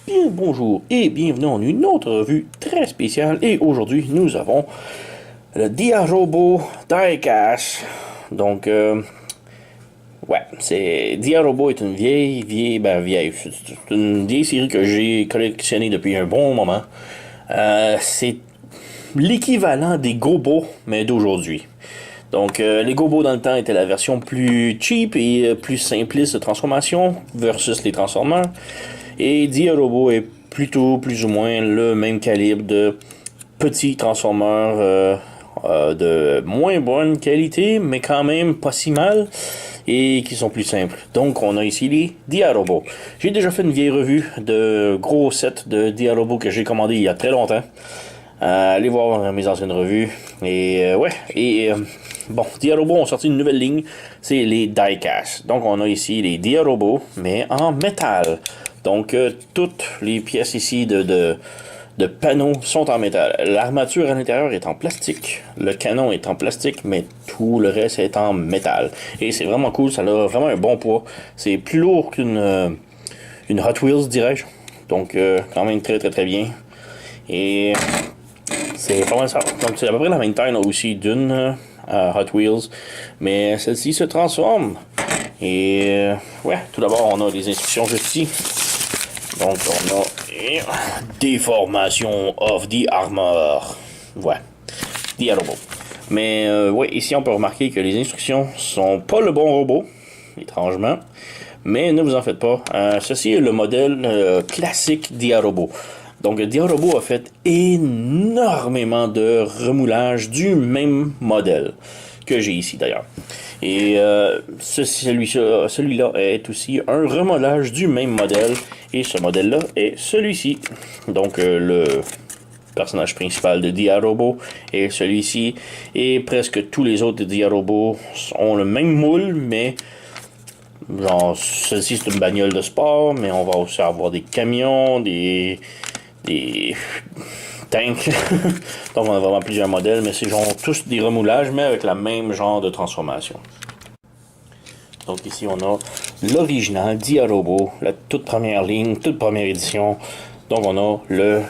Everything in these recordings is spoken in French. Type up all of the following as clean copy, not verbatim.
Bien bonjour et bienvenue en une autre revue très spéciale. Et aujourd'hui, nous avons le Diarobo Diecast. Donc, ouais, Diarobo est une vieille, c'est une vieille série que j'ai collectionnée depuis un bon moment. C'est l'équivalent des Gobos, mais d'aujourd'hui. Donc, les Gobos dans le temps étaient la version plus cheap et plus simpliste de transformation versus les Transformers. Et Diarobo est plutôt plus ou moins le même calibre de petits Transformers de moins bonne qualité, mais quand même pas si mal, et qui sont plus simples. Donc on a ici les Diarobo. J'ai déjà fait une vieille revue de gros sets de Diarobo que j'ai commandé il y a très longtemps. Allez voir mes anciennes revues. Et bon, Diarobo ont sorti une nouvelle ligne, c'est les Diecast. Donc on a ici les Diarobo, mais en métal. Donc toutes les pièces ici de panneaux sont en métal. L'armature à l'intérieur est en plastique. Le canon est en plastique, mais tout le reste est en métal. Et c'est vraiment cool, ça a vraiment un bon poids. C'est plus lourd qu'une une Hot Wheels, dirais-je. Donc quand même très très très bien. Et c'est pas mal ça. Donc c'est à peu près la même taille aussi d'une Hot Wheels. Mais celle-ci se transforme. Et ouais, tout d'abord on a les instructions juste ici. Donc on a déformation of the armor. Ouais, Diarobo. Mais ouais, ici on peut remarquer que les instructions sont pas le bon robot, étrangement. Mais ne vous en faites pas. Ceci est le modèle classique Diarobo. Donc Diarobo a fait énormément de remoulage du même modèle que j'ai ici d'ailleurs. Et celui-là est aussi un remodelage du même modèle. Et ce modèle-là est celui-ci. Donc le personnage principal de Diarobo est celui-ci. Et presque tous les autres de Diarobo ont le même moule, mais genre celle-ci c'est une bagnole de sport, mais on va aussi avoir des camions, des tanks. Donc on a vraiment plusieurs modèles, mais c'est genre tous des remoulages, mais avec la même genre de transformation. Donc ici on a l'original Diarobo, la toute première ligne, toute première édition. Donc on a le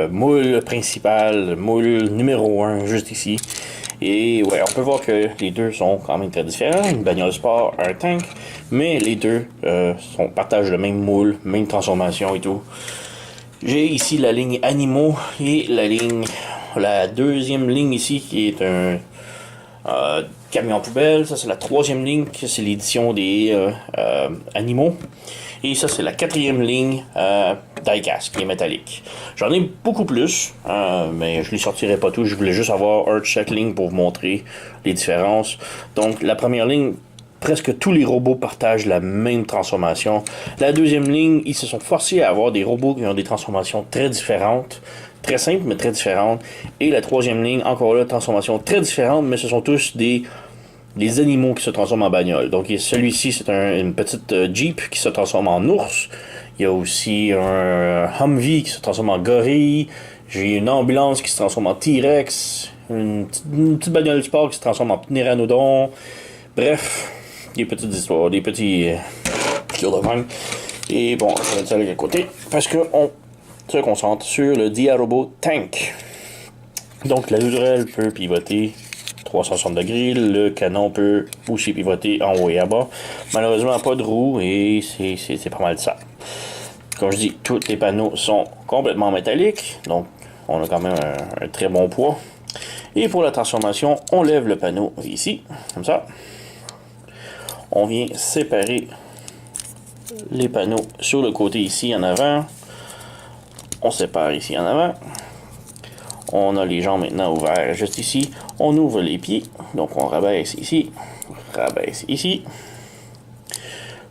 moule principal, le moule numéro 1 juste ici. Et ouais, on peut voir que les deux sont quand même très différents. Une bagnole sport, un tank, mais les deux partagent le même moule, même transformation et tout. J'ai ici la ligne animaux et la deuxième ligne ici qui est un camion poubelle. Ça c'est la troisième ligne, c'est l'édition des animaux. Et ça c'est la quatrième ligne Diecast qui est métallique. J'en ai beaucoup plus, mais je ne les sortirai pas tous. Je voulais juste avoir un de chaque ligne pour vous montrer les différences. Donc la première ligne, presque tous les robots partagent la même transformation. La deuxième ligne, ils se sont forcés à avoir des robots qui ont des transformations très différentes. Très simples, mais très différentes. Et la troisième ligne, encore là, transformation très différente, mais ce sont tous des animaux qui se transforment en bagnole. Donc celui-ci, c'est une petite Jeep qui se transforme en ours. Il y a aussi un Humvee qui se transforme en gorille. J'ai une ambulance qui se transforme en T-Rex. Une petite bagnole de sport qui se transforme en pteranodon. Bref, des petites histoires, des petits tours de vin. Et bon, je vais mettre ça de côté parce qu'on se concentre sur le Diarobo Tank. Donc la hurelle peut pivoter 360 degrés, le canon peut aussi pivoter en haut et à bas. Malheureusement, pas de roue et c'est pas mal ça. Comme je dis, tous les panneaux sont complètement métalliques, donc on a quand même un très bon poids. Et pour la transformation, on lève le panneau ici, comme ça. On vient séparer les panneaux sur le côté ici en avant. On sépare ici en avant. On a les jambes maintenant ouvertes juste ici. On ouvre les pieds. Donc on rabaisse ici. Rabaisse ici.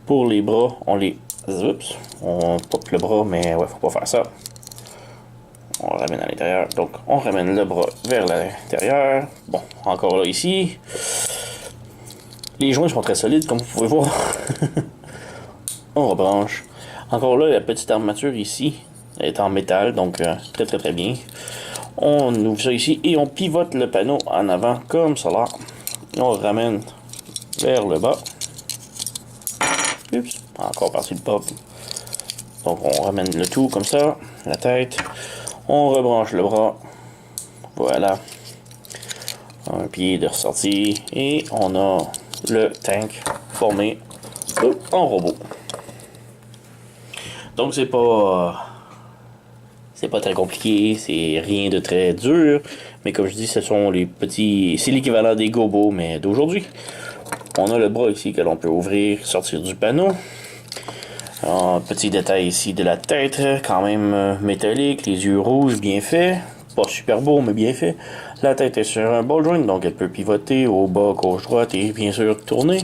Pour les bras, on les... Oups. On pop le bras, mais ouais, faut pas faire ça. On ramène à l'intérieur. Donc on ramène le bras vers l'intérieur. Bon, encore là ici. Les joints sont très solides, comme vous pouvez voir. On rebranche. Encore là, la petite armature ici est en métal, donc très très très bien. On ouvre ça ici et on pivote le panneau en avant comme cela. Et on le ramène vers le bas. Oups, encore parti le pop. Donc on ramène le tout comme ça, la tête, on rebranche le bras, voilà, un pied de ressortie, et on a le tank formé en robot. Donc c'est pas très compliqué, c'est rien de très dur, mais comme je dis, ce sont les petits, c'est l'équivalent des gobos, mais d'aujourd'hui. On a le bras ici que l'on peut ouvrir, sortir du panneau. Un petit détail ici de la tête, quand même métallique, les yeux rouges, bien fait. Pas super beau, mais bien fait. La tête est sur un ball joint, donc elle peut pivoter au bas, gauche, droite et bien sûr tourner.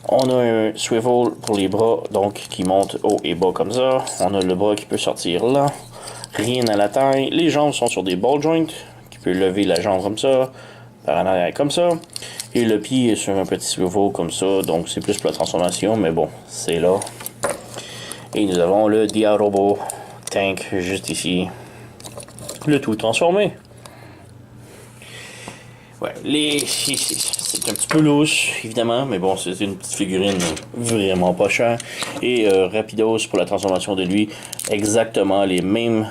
On a un swivel pour les bras, donc qui monte haut et bas comme ça. On a le bras qui peut sortir là. Rien à la taille. Les jambes sont sur des ball joints, qui peut lever la jambe comme ça, par en arrière comme ça. Et le pied est sur un petit swivel comme ça, donc c'est plus pour la transformation, mais bon, c'est là. Et nous avons le Diarobo Tank juste ici. Le tout transformé. Ouais, c'est un petit peu louche, évidemment, mais bon, c'est une petite figurine vraiment pas chère. Et rapidos pour la transformation de lui, exactement les mêmes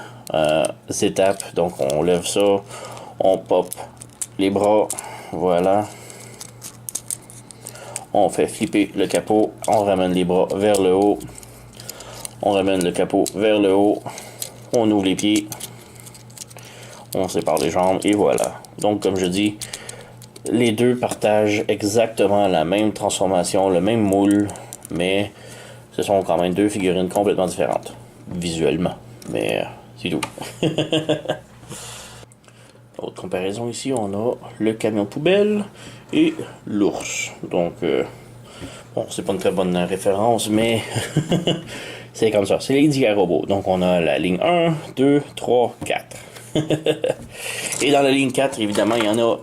étapes. Donc on lève ça, on pop les bras, voilà. On fait flipper le capot, on ramène les bras vers le haut, on ramène le capot vers le haut, on ouvre les pieds, on sépare les jambes et voilà. Donc comme je dis, les deux partagent exactement la même transformation, le même moule, mais ce sont quand même deux figurines complètement différentes, visuellement, mais c'est tout. Autre comparaison ici, on a le camion poubelle et l'ours. Donc, bon, c'est pas une très bonne référence, mais c'est comme ça. C'est les Diarobo. Donc, on a la ligne 1, 2, 3, 4. Et dans la ligne 4, évidemment, il y en a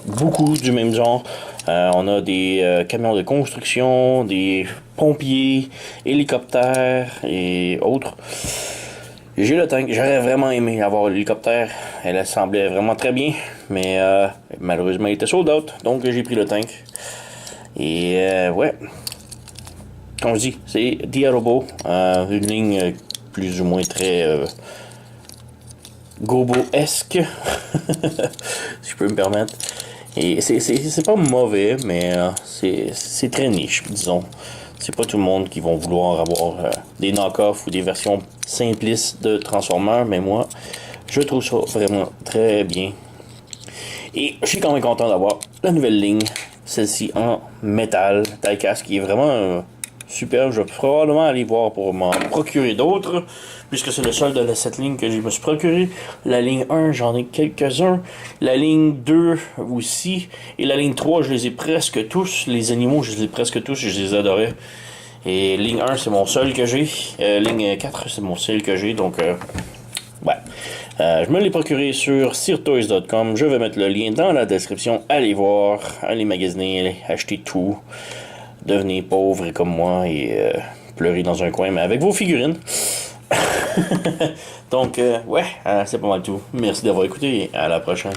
beaucoup du même genre. On a des camions de construction, des pompiers, hélicoptères et autres. J'ai le tank. J'aurais vraiment aimé avoir l'hélicoptère. Elle semblait vraiment très bien. Mais malheureusement, il était sold out. Donc j'ai pris le tank. Et ouais. Comme je dis, c'est Diarobo. Une ligne plus ou moins très gobo-esque. Si je peux me permettre. Et c'est pas mauvais, mais c'est très niche, disons. C'est pas tout le monde qui vont vouloir avoir des knock-offs ou des versions simplistes de Transformers, mais moi, je trouve ça vraiment très bien. Et je suis quand même content d'avoir la nouvelle ligne, celle-ci en métal, die-cast, qui est vraiment super. Je vais probablement aller voir pour m'en procurer d'autres, puisque c'est le seul de cette ligne que je me suis procuré. La ligne 1, j'en ai quelques-uns. La ligne 2 aussi. Et la ligne 3, je les ai presque tous. Les animaux, je les ai presque tous et je les adorais. Et ligne 1, c'est mon seul que j'ai. Ligne 4, c'est mon seul que j'ai. Donc, ouais. Je me l'ai procuré sur sirtoys.com. Je vais mettre le lien dans la description. Allez voir, allez magasiner, allez acheter tout. Devenez pauvre comme moi et pleurer dans un coin, mais avec vos figurines. Donc, ouais, c'est pas mal tout. Merci d'avoir écouté et à la prochaine.